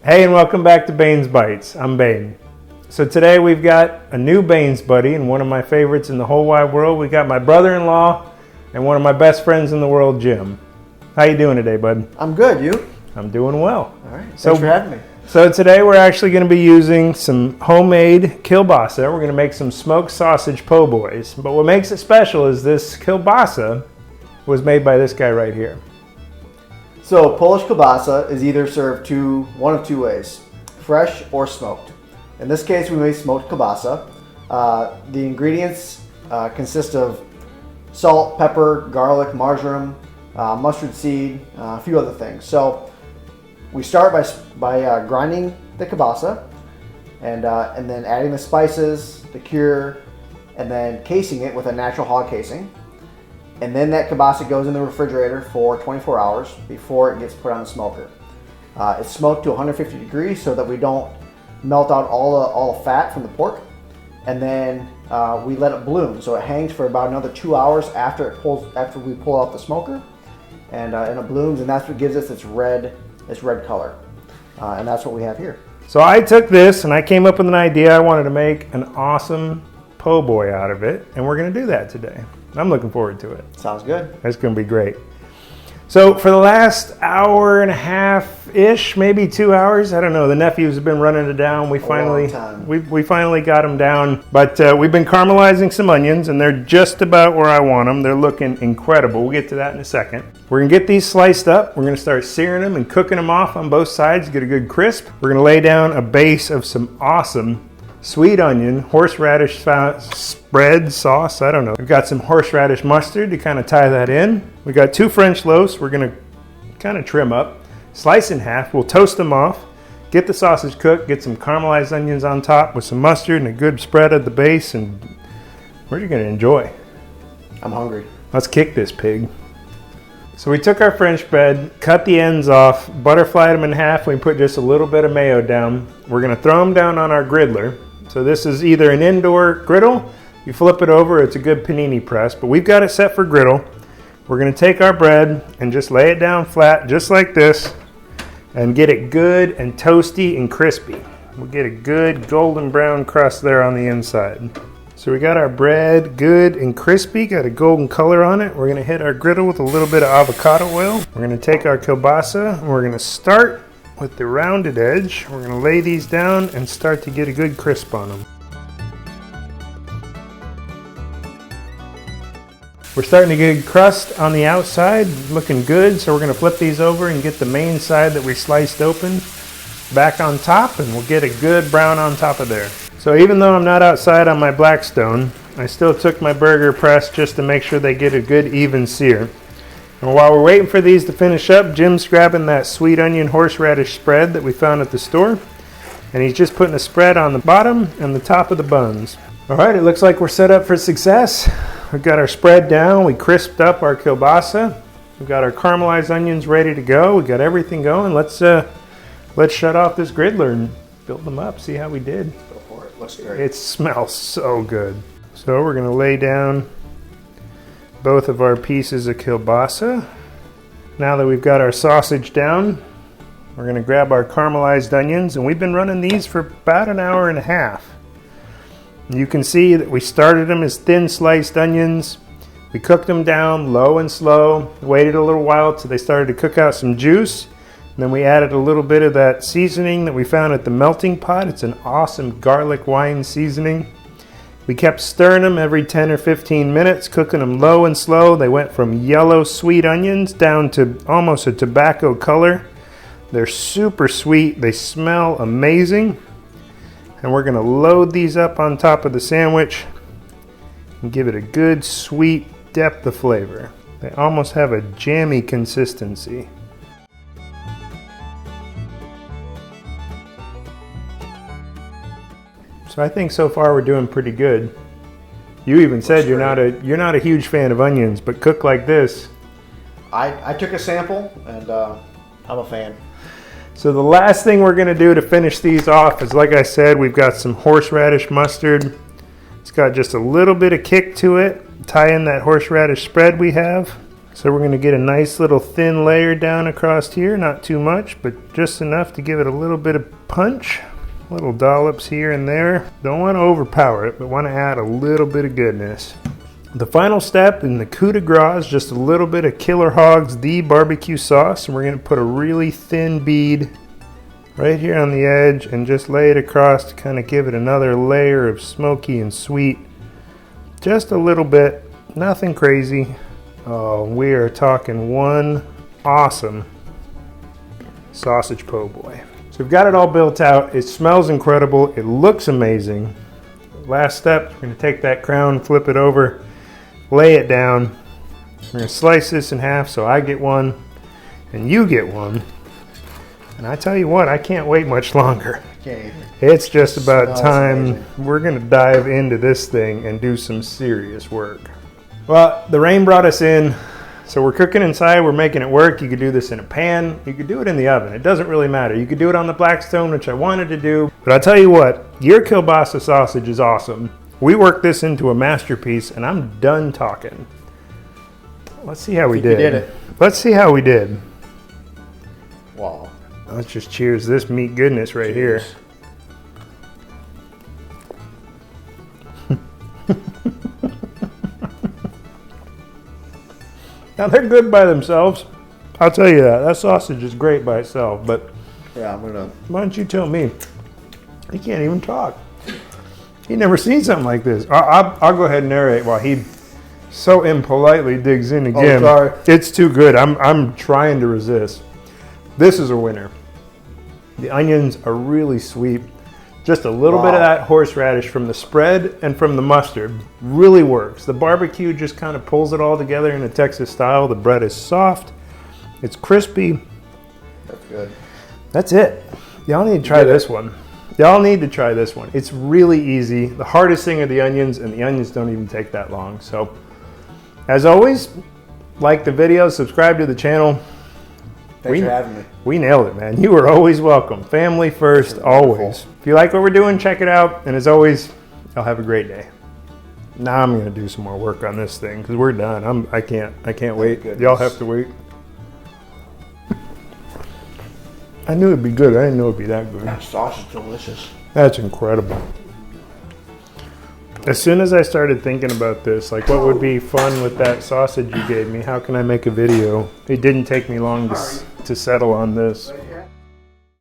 Hey, and welcome back to Bain's Bites. I'm Bain. So today we've got a new Bain's buddy and one of my favorites in the whole wide world. We got my brother-in-law and one of my best friends in the world, Jim. How you doing today, bud? I'm good. You? I'm doing well. All right. Thanks for having me. So today we're actually going to be using some homemade kielbasa. We're going to make some smoked sausage po' boys. But what makes it special is this kielbasa was made by this guy right here. So Polish kielbasa is either served one of two ways, fresh or smoked. In this case, we made smoked kielbasa. The ingredients consist of salt, pepper, garlic, marjoram, mustard seed, a few other things. So we start by grinding the kielbasa and then adding the spices, the cure, and then casing it with a natural hog casing. And then that kielbasa goes in the refrigerator for 24 hours before it gets put on the smoker. It's smoked to 150 degrees so that we don't melt out all the fat from the pork. And then we let it bloom. So it hangs for about another 2 hours after we pull out the smoker. And it blooms, and that's what gives us its red color. And that's what we have here. So I took this and I came up with an idea. I wanted to make an awesome po' boy out of it, and we're going to do that today. I'm looking forward to it. Sounds good. It's going to be great. So for the last hour and a half-ish, maybe 2 hours, I don't know, the nephews have been running it down. We finally got them down, but we've been caramelizing some onions, and they're just about where I want them. They're looking incredible. We'll get to that in a second. We're going to get these sliced up. We're going to start searing them and cooking them off on both sides, get a good crisp. We're going to lay down a base of some awesome sweet onion, horseradish spread sauce, I don't know. We've got some horseradish mustard to kind of tie that in. We got 2 French loaves we're gonna kind of trim up, slice in half. We'll toast them off, get the sausage cooked, get some caramelized onions on top with some mustard and a good spread at the base, and we're gonna enjoy. I'm hungry. Let's kick this pig. So we took our French bread, cut the ends off, butterflied them in half. We put just a little bit of mayo down. We're gonna throw them down on our griddler. So this is either an indoor griddle, you flip it over, it's a good panini press, but we've got it set for griddle. We're gonna take our bread and just lay it down flat, just like this, and get it good and toasty and crispy. We'll get a good golden brown crust there on the inside. So we got our bread good and crispy, got a golden color on it. We're gonna hit our griddle with a little bit of avocado oil. We're gonna take our kielbasa and we're gonna start with the rounded edge. We're gonna lay these down and start to get a good crisp on them. We're starting to get crust on the outside, looking good. So we're gonna flip these over and get the main side that we sliced open back on top, and we'll get a good brown on top of there. So even though I'm not outside on my Blackstone, I still took my burger press just to make sure they get a good even sear. And while we're waiting for these to finish up, Jim's grabbing that sweet onion horseradish spread that we found at the store. And he's just putting a spread on the bottom and the top of the buns. All right, it looks like we're set up for success. We've got our spread down. We crisped up our kielbasa. We've got our caramelized onions ready to go. We got everything going. Let's shut off this griddler and build them up, see how we did. Go for it. Looks great. It smells so good. So we're gonna lay down both of our pieces of kielbasa. Now that we've got our sausage down, we're gonna grab our caramelized onions, and we've been running these for about an hour and a half. You can see that we started them as thin sliced onions. We cooked them down low and slow, waited a little while till they started to cook out some juice. And then we added a little bit of that seasoning that we found at the melting pot. It's an awesome garlic wine seasoning. We kept stirring them every 10 or 15 minutes, cooking them low and slow. They went from yellow sweet onions down to almost a tobacco color. They're super sweet. They smell amazing. And we're gonna load these up on top of the sandwich and give it a good sweet depth of flavor. They almost have a jammy consistency. So I think so far we're doing pretty good. You even said you're not a huge fan of onions, but cooked like this. I took a sample and I'm a fan. So the last thing we're gonna do to finish these off is, like I said, we've got some horseradish mustard. It's got just a little bit of kick to it. Tie in that horseradish spread we have. So we're going to get a nice little thin layer down across here, not too much, but just enough to give it a little bit of punch. Little dollops here and there. Don't want to overpower it, but want to add a little bit of goodness. The final step in the coup de grace is just a little bit of Killer Hogs BBQ sauce, and we're going to put a really thin bead right here on the edge and just lay it across to kind of give it another layer of smoky and sweet. Just a little bit, nothing crazy. Oh, we are talking one awesome sausage po' boy. So we've got it all built out. It smells incredible. It looks amazing. Last step, we're going to take that crown, flip it over, lay it down. We're going to slice this in half so I get one and you get one. And I tell you what, I can't wait much longer. It's just about time. Amazing. We're going to dive into this thing and do some serious work. Well, the rain brought us in, so we're cooking inside, we're making it work. You could do this in a pan, you could do it in the oven. It doesn't really matter. You could do it on the Blackstone, which I wanted to do. But I'll tell you what, your kielbasa sausage is awesome. We worked this into a masterpiece, and I'm done talking. Let's see how we did. You did it. Let's see how we did. Wow. Let's just cheers this meat goodness right here. Now they're good by themselves. I'll tell you that. That sausage is great by itself, but yeah, I'm gonna. Why don't you tell me? He can't even talk. He never seen something like this. I'll go ahead and narrate while he so impolitely digs in again. Oh, sorry. It's too good. I'm trying to resist. This is a winner. The onions are really sweet. Just a little bit of that horseradish from the spread and from the mustard really works. The barbecue just kind of pulls it all together in a Texas style. The bread is soft. It's crispy. That's good. That's it. Y'all need to try this one. Y'all need to try this one. It's really easy. The hardest thing are the onions, and the onions don't even take that long. So, as always, like the video, subscribe to the channel. Thanks for having me. We nailed it, man. You are always welcome. Family first, always. If you like what we're doing, check it out. And as always, y'all have a great day. Now I'm going to do some more work on this thing because we're done. I can't wait. Y'all have to wait. I knew it'd be good. I didn't know it'd be that good. That sauce is delicious. That's incredible. As soon as I started thinking about this, like what would be fun with that sausage you gave me, how can I make a video? It didn't take me long to settle on this.